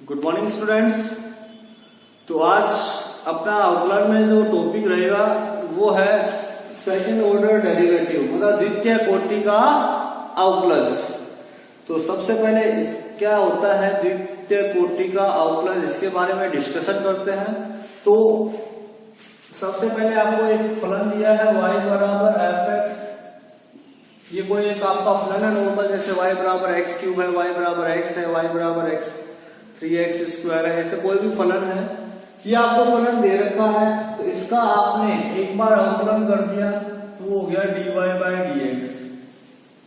Good morning students. तो आज अपना अवकलन में जो टॉपिक रहेगा वो है सेकंड ऑर्डर डेरिवेटिव, मतलब द्वितीय कोटि का अवकलज। तो सबसे पहले क्या होता है द्वितीय कोटि का अवकलज, इसके बारे में डिस्कशन करते हैं। तो सबसे पहले आपको एक फलन दिया है y बराबर fx। ये कोई एक आपका फलन है नॉर्मल, जैसे y बराबर एक्स क्यूब है, y बराबर x है, y बराबर x 3x स्क्वायर है, ऐसे कोई भी फलन है। ये आपको फलन दे रखा है, तो इसका आपने एक बार अवकलन कर दिया तो वो हो गया dy बाय dx,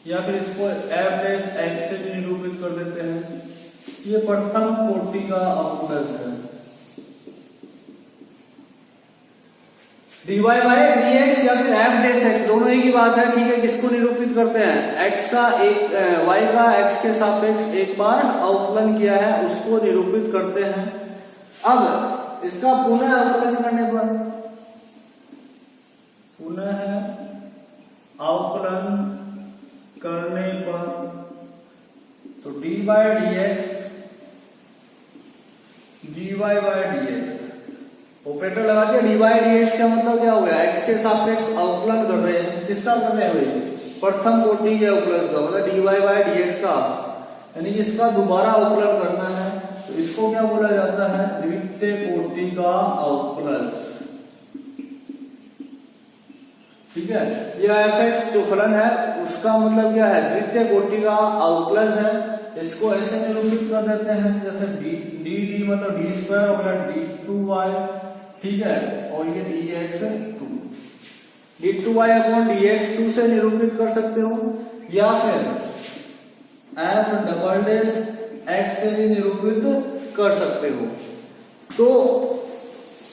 या फिर इसको f डैश x से भी निरूपित कर देते हैं। ये प्रथम कोटि का अवकलज है। dy बाय dx या फिर f डैश x दोनों ही की बात है, ठीक है। किसको निरूपित करते हैं? x का एक y का x के सापेक्ष एक बार अवकलन किया है उसको निरूपित करते हैं। अब इसका पुनः अवकलन करने पर, तो dy बाय dx ऑपरेटर लगा के dy बाय dx का मतलब क्या हो गया? x के सापेक्ष अवकलन कर रहे हैं। किसका कर रहे हैं भाई? प्रथम कोटि के अवकलज का, मतलब dy बाय dx का, यानी कि इसका दोबारा अवकलन करना है। तो इसको क्या बोला जाता है? द्वितीय कोटि का अवकलज, ठीक है। यह fx जो फलन है उसका मतलब क्या है? द्वितीय कोटि का अवकलज है। इसको ऐसे निरूपित कर देते हैं जैसे dd मतलब d स्क्वायर हो गया d2y, ठीक है, और ये dx2, d2y अपॉन dx2 से निरूपित कर सकते हो, या फिर f डबल डैश x से भी निरूपित कर सकते हो। तो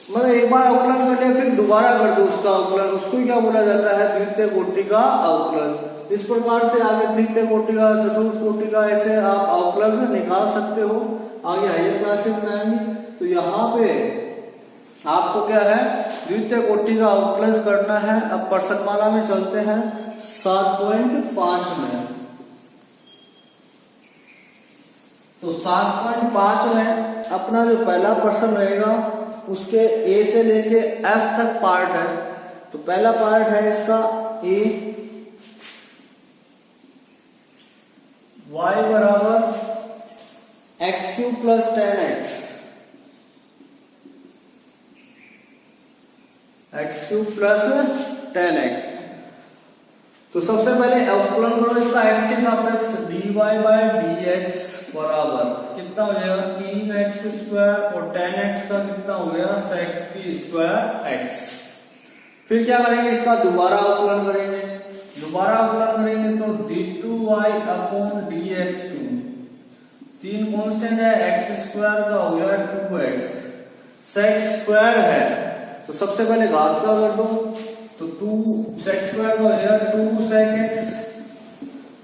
मतलब एक बार अवकलन कर लिया फिर दोबारा कर दो उसका अवकलन, उसको क्या बोला जाता है? द्वितीय कोटि का अवकलन। इस प्रकार से आगे तृतीय कोटि का, चतुर्थ कोटि का ऐसे आप अवकलन निकाल सकते हो। आगे हायर क्लासेस में आएंगे तो यहाँ पे आपको क्या है? द्वितीय कोटि का अवकलन करना है। अब प्रश्नमाला में चलते हैं 7.5 में। तो 7.5 में अपना जो पहला प्रश्न रहेगा उसके a से लेके f तक पार्ट है। तो पहला पार्ट है इसका a, y बराबर x cube plus 10x, x cube plus 10x। तो सबसे पहले अवकलन करो इसका x के सापेक्ष, dy बाय dx बराबर कितना हो जाएगा? 3x स्क्वायर, और 10x का कितना हो गया? sec की स्क्वायर x। फिर क्या करेंगे? इसका दोबारा अवकलन करेंगे। दोबारा अवकलन करेंगे तो d2y अपॉन dx2, 3 कांस्टेंट है, x स्क्वायर का हो गया 2x, sec स्क्वायर है तो सबसे पहले घात का कर दो, तो 2 sec स्क्वायर का हो गया 2 sec x,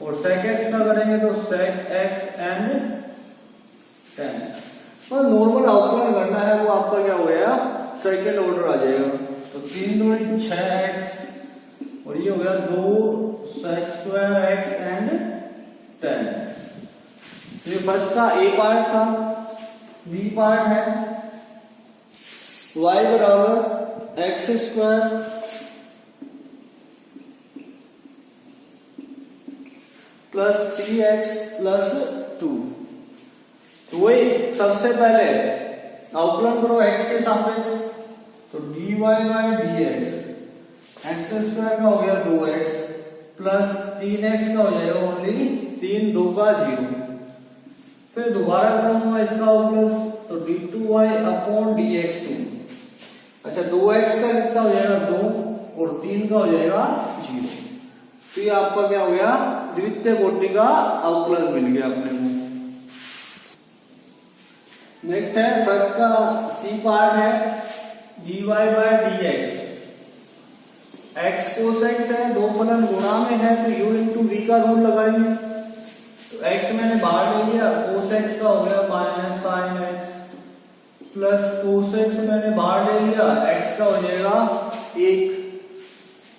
और sec x का करेंगे तो sec x एंड 10। तो नॉर्मल अवकलन करना है वो आपका क्या हो गया? सेकंड ऑर्डर आ जाएगा। तो 3 दूनी 6x, और ये हो गया 2 sec स्क्वायर x एंड 10। ये फर्स्ट का a पार्ट था। b पार्ट है y बराबर x square plus 3x plus 2। तो वही सबसे पहले अवकलन करो x के सापेक्ष, तो dy by dx, X square का हो गया 2x प्लस 3x का हो जाएगा ओनली 3, 2 का 0। फिर दोबारा करूंगा इसका अवकलन, तो d2y अपॉन dx2। अच्छा, 2x का कितना हो जाएगा? 2, और 3 का हो जाएगा 0। तो ये आपका क्या हो गया? द्वितीय कोटि का अवकलन मिल गया अपने को। नेक्स्ट है फर्स्ट का सी पार्ट है dy by dx, x cos x है, दो फलन गुणा में है तो u इंटू v का रूल लगाएंगे। तो x मैंने बाहर ले लिया, cos x का हो गया minus sin x, plus cos x मैंने बाहर ले लिया, x का हो जाएगा 1।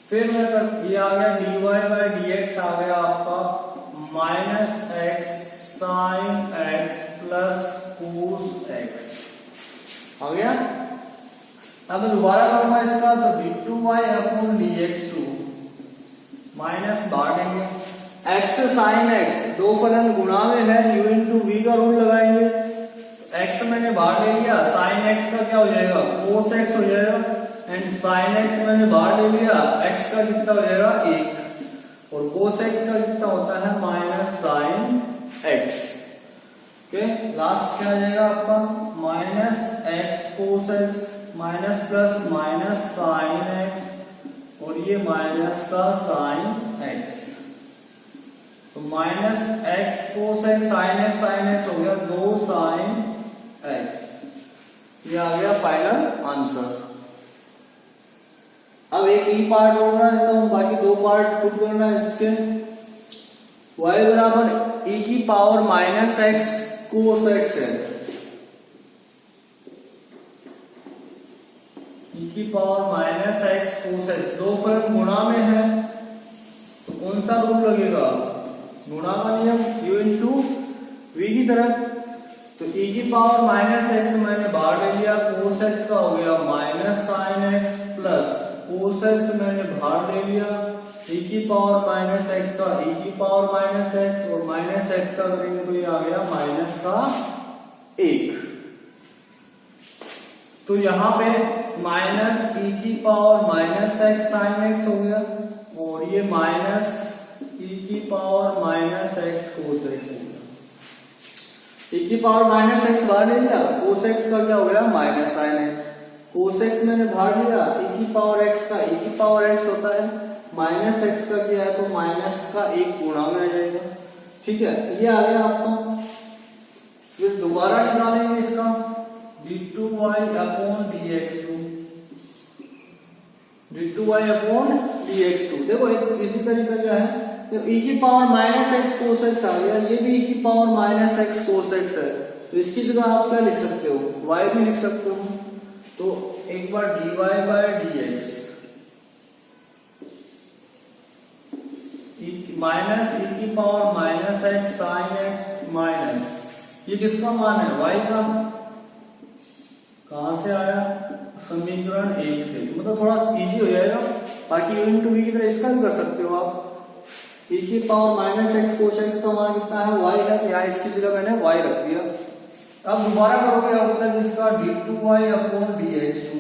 फिर ये आ गया dy बाय dx आ गया आपका minus x sin x plus cos x आ गया। अब मैं दोबारा करूंगा इसका, तो d2y अपॉन dx2 माइनस बाहर देंगे, x साइन x दो फलन गुणा में है, u इंटू वी का रूल लगाएंगे, x मैंने बाहर ले लिया, साइन x का क्या हो जाएगा कोस x हो जाएगा, एंड साइन x मैंने बाहर ले लिया, x का कितना हो जाएगा 1 और कोस x का कितना होता है minus sine x। Okay, last क्या आ जाएगा आपका minus x cos x minus plus minus sine x और ये माइनस का साइन x, तो minus x cos x sine x हो गया 2 साइन x। ये आ गया फाइनल आंसर। अब एक ही पार्ट होगा तो बाकी दो पार्ट पुट करना है इसके। y बराबर e की power minus x cos x है, e की power minus x cos x दो फलन गुणा में है, तो कौन सा रूल लगेगा गुणा का नियम, u इंटू वी की तरह, तो e की पावर माइनस x मैंने बाहर ले लिया, कोस x का हो गया minus sine x plus cos x मैंने बाहर ले लिया, e की पावर माइनस x का e की पावर माइनस x और माइनस x का करेंगे तो ये आ गया माइनस का 1। तो यहाँ पे माइनस e की power minus x sine x हो गया और ये माइनस e की power minus x cos x हो गया। e की पावर माइनस x बाहर ले लिया, कोस x का क्या हो गया minus sine x, cos x मैंने बाहर लिया, e की पावर x का e की पावर x होता है, माइनस x का क्या है तो माइनस का 1 गुणा में आ जाएगा। ठीक है, ये आ गया आपका। फिर दोबारा निकालेंगे इसका d2y upon dx2, d2y upon dx2। देखो इसी तरीका क्या है, तो e की power minus x cos x आ गया, ये भी e की power minus x cos x है, तो इसकी जगह आप क्या लिख सकते हो y भी लिख सकते हो। तो एक बार dy by dx minus e की power minus x sine x minus, ये किसका मान है y का, कहां से आया समीकरण 1 से, मतलब थोड़ा इजी हो जाएगा। बाकी u इंटू वी की तरह इसका भी कर सकते हो आप, e की power minus x cos x का मान कितना है y है, यहाँ इसकी जगह मैंने y रख दिया। अब दोबारा करोगे अब तक इसका d2y अपॉन dx2,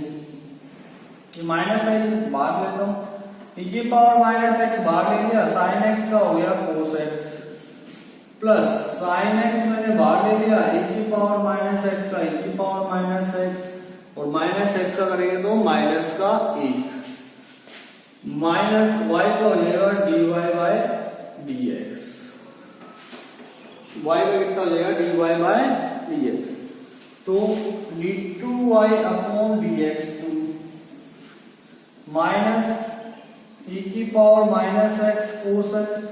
ये माइनस है बाहर लेता हूँ, e की पावर माइनस एक्स बाहर ले लिया, साइन एक्स का हो गया cos x plus sine x मैंने बाहर ले लिया, e की पावर माइनस एक्स का e की पावर माइनस एक्स और माइनस एक्स का करेंगे तो माइनस का 1 माइनस y का हो जाएगा dy बाय dx, y का कितना हो जाएगा dy बाय dx। तो d2y upon dx2 minus e की power minus x cos x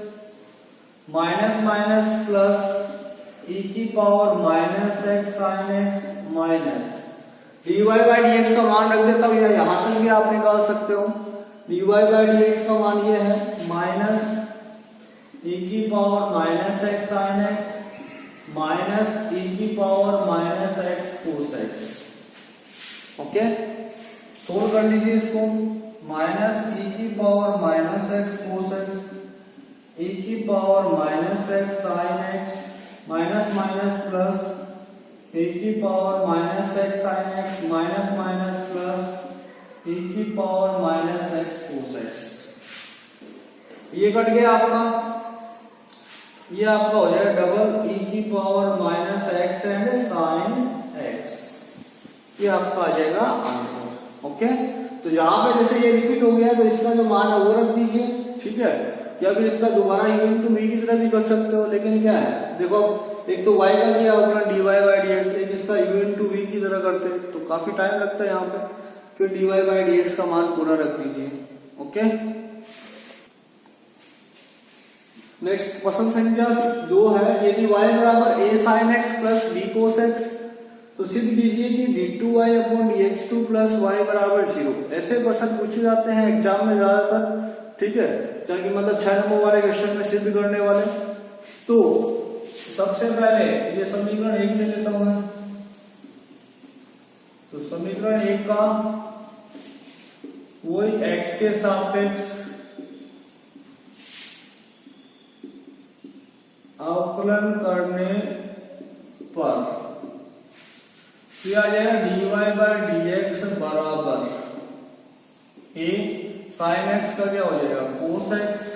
minus minus plus e की power minus x sine x minus dy by dx का मान रख देता हूं, या यहां तक भी आप निकाल सकते हो। dy बाय dx का मान ये है माइनस e की power minus x sine x minus e की power minus x cos x. Okay, solve कर लीजिए इसको, माइनस e की power minus x cos x e की power minus x sine x minus minus plus e की power minus x sine x minus minus plus e की power minus x cos x. ये cut गया आपका, ये आपका हो जाएगा डबल e की power minus x and sine x, ये आपका आ जाएगा आंसर। ओके, तो यहां पे जैसे ये रिपीट हो गया तो इसका जो मान है वो रख दीजिए। ठीक है, या फिर इसका दोबारा u इंटू वी की तरह भी कर सकते हो, लेकिन क्या है देखो एक तो y का किया अपना dy बाय dx, एक इसका u इंटू वी की तरह करते तो काफी टाइम लगता है यहाँ पे, फिर dy बाय dx का मान पूरा रख दीजिए। ओके, नेक्स्ट क्वेश्चन संख्या 2 है, यदि y बराबर a sin x plus b cos x, तो सिद्ध कीजिए कि d2y upon dx2 plus y बराबर 0। ऐसे प्रश्न पूछे जाते हैं एग्जाम में ज्यादातर। ठीक है, चाहे मतलब 6 नंबर वाले क्वेश्चन में सिद्ध करने वाले। तो सबसे पहले ये समीकरण 1 ले लेता हूं मैं। तो समीकरण 1 का वही x के सापेक्ष अवकलन करने पर आ जाएगा dy बाय dx बराबर a sin x का क्या हो जाएगा cos x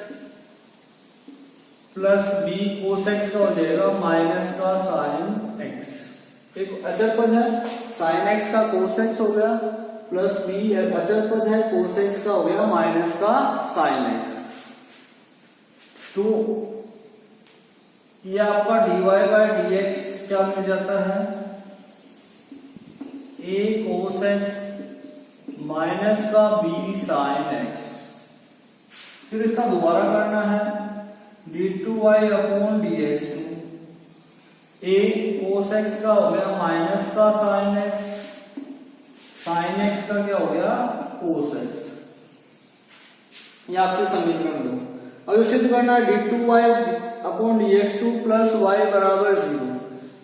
plus b cos x का हो जाएगा माइनस का sin x। एक अचर पद है sin x का cos x हो गया प्लस b अचर पद है cos x का हो गया माइनस का sin x। तो ये आपका dy बाय dx क्या मिल जाता है a cos x माइनस का b sin x। फिर इसका दोबारा करना है d2y upon dx। a cos x का हो गया माइनस का sin x, sin x का क्या हो गया cos x। ये आपसे समीकरण दो। अब सिद्ध करना है d2y upon dx2 plus y बराबर 0।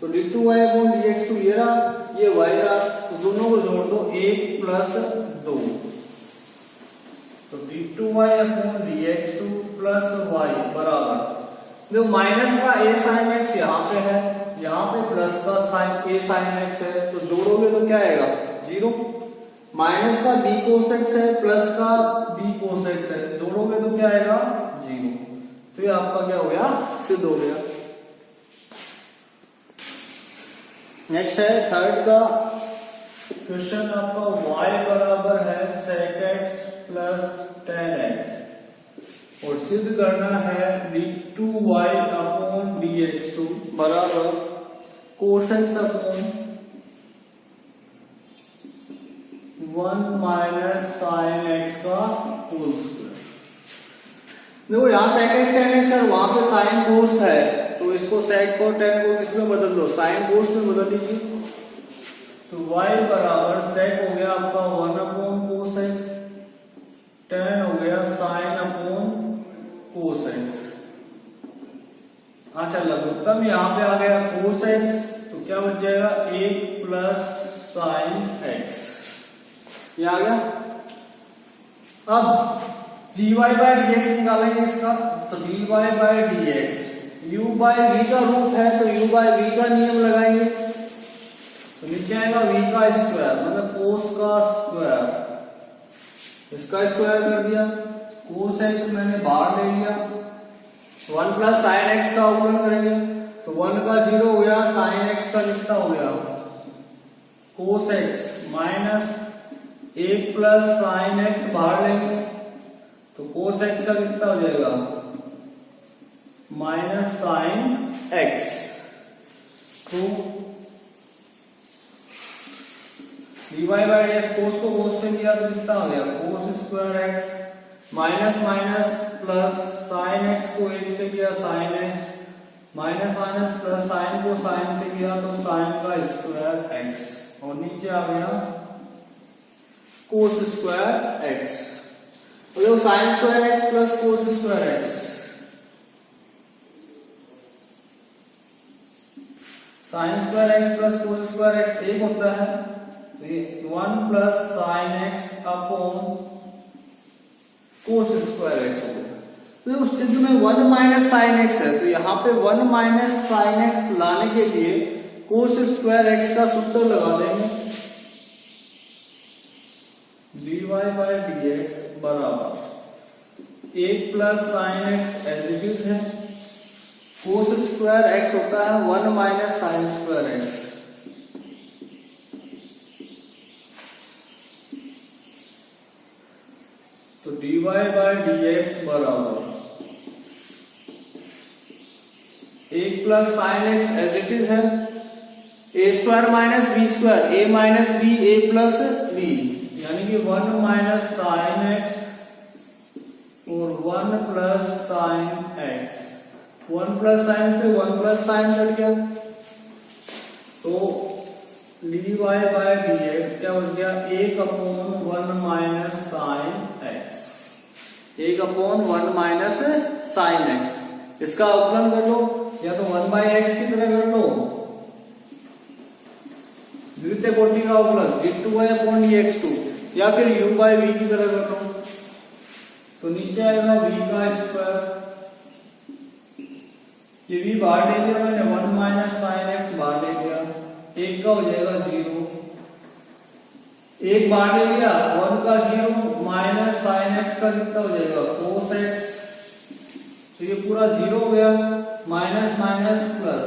तो d2y अपॉन dx2 ये रहा, ये y रहा, तो दोनों को जोड़ दो 1 प्लस 2। तो d2y upon dx2 plus y बराबर जो माइनस का a sin x यहाँ पे है, यहाँ पे प्लस का a sin x है, तो जोड़ोगे तो क्या आएगा 0। माइनस का b cos x है प्लस का b cos x है, जोड़ोगे तो क्या आएगा 0। तो ये आपका क्या हो गया सिद्ध हो गया। नेक्स्ट है थर्ड का क्वेश्चन आपका y बराबर है sec x plus tan x और सिद्ध करना है d2y अपॉन dx2 बराबर cos x upon 1 minus sin x का होल स्क्वायर। देखो यहाँ sec x tan x है, वहां पे sin cos है, तो इसको sec को tan को किसमें बदल दो sin cos में बदल दीजिए। तो y बराबर sec हो गया आपका 1 अपॉन cos x, tan हो गया sin अपॉन cos x। अच्छा लघुत्तम यहाँ पे आ गया cos x, तो क्या बच जाएगा 1 प्लस sin x। ये आ गया। अब dy बाय dx निकालेंगे इसका, तो dy by dx u by v का रूप है, तो u बाय v का नियम लगाएंगे, तो नीचे आएगा v का स्क्वायर मतलब cos का स्क्वायर, इसका स्क्वायर कर दिया, cos x मैंने बाहर ले लिया, 1 प्लस sin x का अवकलन करेंगे, तो 1 का 0 हो गया, sin x का कितना हो गया cos x minus 1 plus sin x बाहर लेंगे, तो cos x का कितना हो जाएगा माइनस sin x। तो dy बाय dx cos को cos से किया तो कितना हो गया cos square x minus minus plus sin x को 1 से किया sin x minus minus plus sin को sin से किया तो sin का स्क्वायर x और नीचे आ गया cos स्क्वायर x। तो sin square x plus cos square x, sin square x plus cos square x एक होता है, तो ये 1 plus sin x upon cos square x हो गया। तो उस चित्र में 1 माइनस sin x है, तो यहाँ पे 1 माइनस sin x लाने के लिए cos स्क्वायर x का सूत्र लगा देंगे, dy बाय dx बराबर 1 plus sin x as it is है, cos स्क्वायर x होता है 1 माइनस sin स्क्वायर x। तो dy बाय dx बराबर 1 plus sin x as it is है, a square minus b square, a minus b a plus b, यानी कि 1 minus sin x और 1 plus sin x, 1 plus sin से 1 plus sin cut गया, तो dy by dx क्या बच गया 1 upon 1 minus sin x, 1 upon 1 minus sin x। इसका अवकलन कर लो, या तो 1/x की तरह कर लो, द्वितीय कोटि का अवकलन d2y/dx2, या फिर u/v की तरह कर लो, तो नीचे आएगा v का स्क्वायर, ये v बाहर ले लिया मैंने, 1 - sin x बाहर ले लिया, एक का हो जाएगा 0, एक बाहर ले लिया, 1 का 0 माइनस sin x का कितना हो जाएगा cos x, तो ये पूरा 0 हो गया, माइनस माइनस प्लस,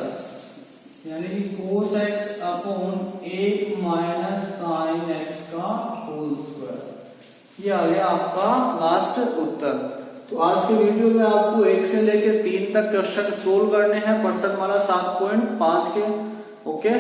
यानी कि cos x upon 1 minus sin x का होल स्क्वायर। ये आ गया आपका लास्ट उत्तर। तो आज के वीडियो में आपको 1 से लेकर 3 तक क्वेश्चन सोल्व करने हैं पर्सन वाला 7.5 के। ओके।